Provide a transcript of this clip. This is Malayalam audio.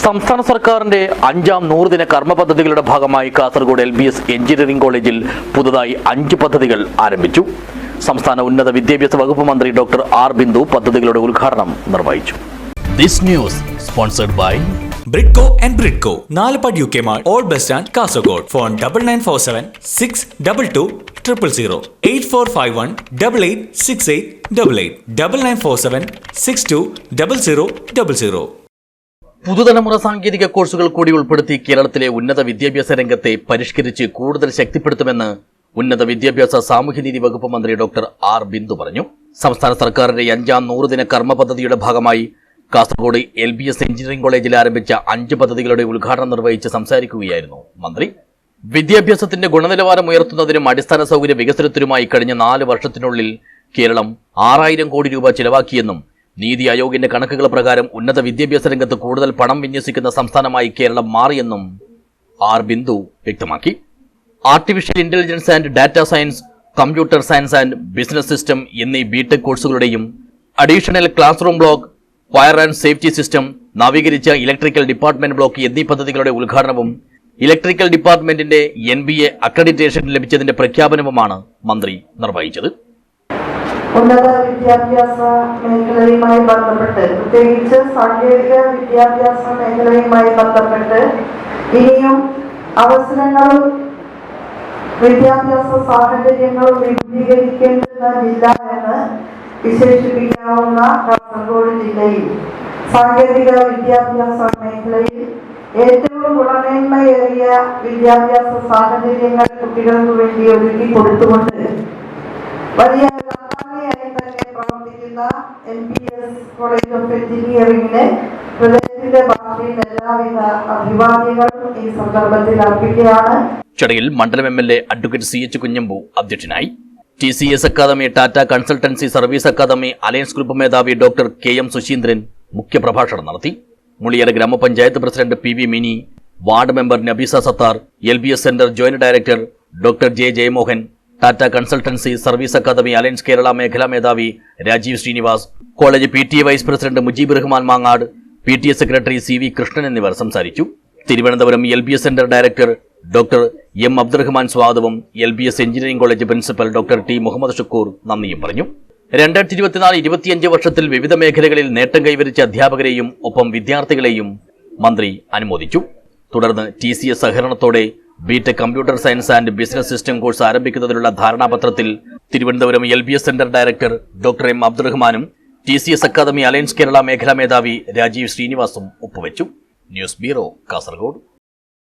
സംസ്ഥാന സർക്കാരിന്റെ 5ാം 100 ദിന കർമ്മ പദ്ധതികളുടെ ഭാഗമായി കാസർഗോഡ് LBS എഞ്ചിനീയറിംഗ് കോളേജിൽ പുതുതായി 5 പദ്ധതികൾ ആരംഭിച്ചു. സംസ്ഥാന ഉന്നത വിദ്യാഭ്യാസ വകുപ്പ് മന്ത്രി ഡോക്ടർ ആർ ബിന്ദു പദ്ധതികളുടെ ഉദ്ഘാടനം നിർവഹിച്ചു. This news sponsored by Britco and Britco, Nalapad UK Mall, Old Bus Stand, Kasaragod. Phone 9947 622 000 8451 886888 9947 62 0000. പുതുതലമുറ സാങ്കേതിക കോഴ്സുകൾ കൂടി ഉൾപ്പെടുത്തി കേരളത്തിലെ ഉന്നത വിദ്യാഭ്യാസ രംഗത്തെ പരിഷ്കരിച്ച് കൂടുതൽ ശക്തിപ്പെടുത്തുമെന്ന് ഉന്നത വിദ്യാഭ്യാസ സാമൂഹ്യനീതി വകുപ്പ് മന്ത്രി ഡോക്ടർ ആർ ബിന്ദു പറഞ്ഞു. സംസ്ഥാന സർക്കാരിന്റെ 5ാം 100 ദിന കർമ്മ പദ്ധതിയുടെ ഭാഗമായി കാസർഗോഡ് LBS എഞ്ചിനീയറിംഗ് കോളേജിൽ ആരംഭിച്ച 5 പദ്ധതികളുടെ ഉദ്ഘാടനം നിർവഹിച്ച് സംസാരിക്കുകയായിരുന്നു മന്ത്രി. വിദ്യാഭ്യാസത്തിന്റെ ഗുണനിലവാരം ഉയർത്തുന്നതിനും അടിസ്ഥാന സൗകര്യ വികസനത്തിനുമായി കഴിഞ്ഞ 4 വർഷത്തിനുള്ളിൽ കേരളം 6000 കോടി രൂപ ചിലവാക്കിയെന്നും നീതി ആയോഗിന്റെ കണക്കുകൾ പ്രകാരം ഉന്നത വിദ്യാഭ്യാസ രംഗത്ത് കൂടുതൽ പണം വിന്യസിക്കുന്ന സംസ്ഥാനമായി കേരളം മാറിയെന്നും ആർ ബിന്ദു വ്യക്തമാക്കി. Artificial intelligence and data science, computer science and business system എന്നീ BTech കോഴ്സുകളുടെയും additional classroom block, fire and safety system, നവീകരിച്ച ഇലക്ട്രിക്കൽ ഡിപ്പാർട്ട്മെന്റ് ബ്ലോക്ക് എന്നീ പദ്ധതികളുടെ ഉദ്ഘാടനവും ഇലക്ട്രിക്കൽ ഡിപ്പാർട്ട്മെന്റിന്റെ NBA അക്രഡിറ്റേഷൻ ലഭിച്ചതിന്റെ പ്രഖ്യാപനവുമാണ് മന്ത്രി നിർവഹിച്ചത്. ഉന്നത വിദ്യാഭ്യാസ മേഖലയുമായി ബന്ധപ്പെട്ട്, പ്രത്യേകിച്ച് സാങ്കേതിക വിദ്യാഭ്യാസ മേഖലയുമായി ബന്ധപ്പെട്ട് ഇനിയും അവസരങ്ങളും വിദ്യാഭ്യാസ സാഹചര്യങ്ങളും വിപുലീകരിക്കേണ്ടുന്ന ജില്ല എന്ന് വിശേഷിപ്പിക്കാവുന്ന കാസർഗോഡ് ജില്ലയിൽ സാങ്കേതിക വിദ്യാഭ്യാസ മേഖലയിൽ ഏറ്റവും ഗുണമേന്മയേറിയ വിദ്യാഭ്യാസ സാഹചര്യങ്ങൾ കുട്ടികൾക്ക് വേണ്ടി ഒരുക്കി കൊടുത്തുകൊണ്ട് വലിയ തന്നെ പ്രവർത്തിക്കുന്ന LBS കോളേജ് ഓഫ് എഞ്ചിനീയറിംഗിന് പ്രദേശത്തിന്റെ ഭാഷയിൽ എല്ലാവിധ അഭിവാദ്യങ്ങളും ഈ സന്ദർഭത്തിൽ അർപ്പിക്കുകയാണ്. ചടങ്ങിൽ മണ്ഡലം MLA അഡ്വക്കേറ്റ് CH കുഞ്ഞമ്പു അധ്യക്ഷനായി. TCS അക്കാദമി, Tata consultancy service academy alliance group മേധാവി ഡോക്ടർ KM സുശീന്ദ്രൻ മുഖ്യപ്രഭാഷണം നടത്തി. മുളിയറ ഗ്രാമപഞ്ചായത്ത് president PV Mini, ward member Nabeesa Sathar, LBS centre joint director doctor J Jayamohan, Tata consultancy service academy alliance Kerala മേഖലാ മേധാവി Rajeev Srinivas, college PTA vice president Mujeeb Rahman Mangad, PTA secretary CV Krishnan എന്നിവർ സംസാരിച്ചു. Thiruvananthapuram LBS centre director doctor M Abdurahman സ്വാഗതവും LBS engineering college principal doctor T Muhammad Shukkur നന്ദിയും പറഞ്ഞു. 2024-25 വർഷത്തിൽ വിവിധ മേഖലകളിൽ നേട്ടം കൈവരിച്ച അധ്യാപകരെയും ഒപ്പം വിദ്യാർത്ഥികളെയും മന്ത്രി അനുമോദിച്ചു. തുടർന്ന് TCS സഹകരണത്തോടെ BTech computer science and business system course ആരംഭിക്കുന്നതിനുള്ള ധാരണാപത്രത്തിൽ Thiruvananthapuram LBS centre director doctor M അബ്ദുറഹ്മാനും TCS അക്കാദമി അലയൻസ് കേരള മേഖലാ മേധാവി രാജീവ് ശ്രീനിവാസും ഒപ്പുവെച്ചു. News bureau, Kasaragod.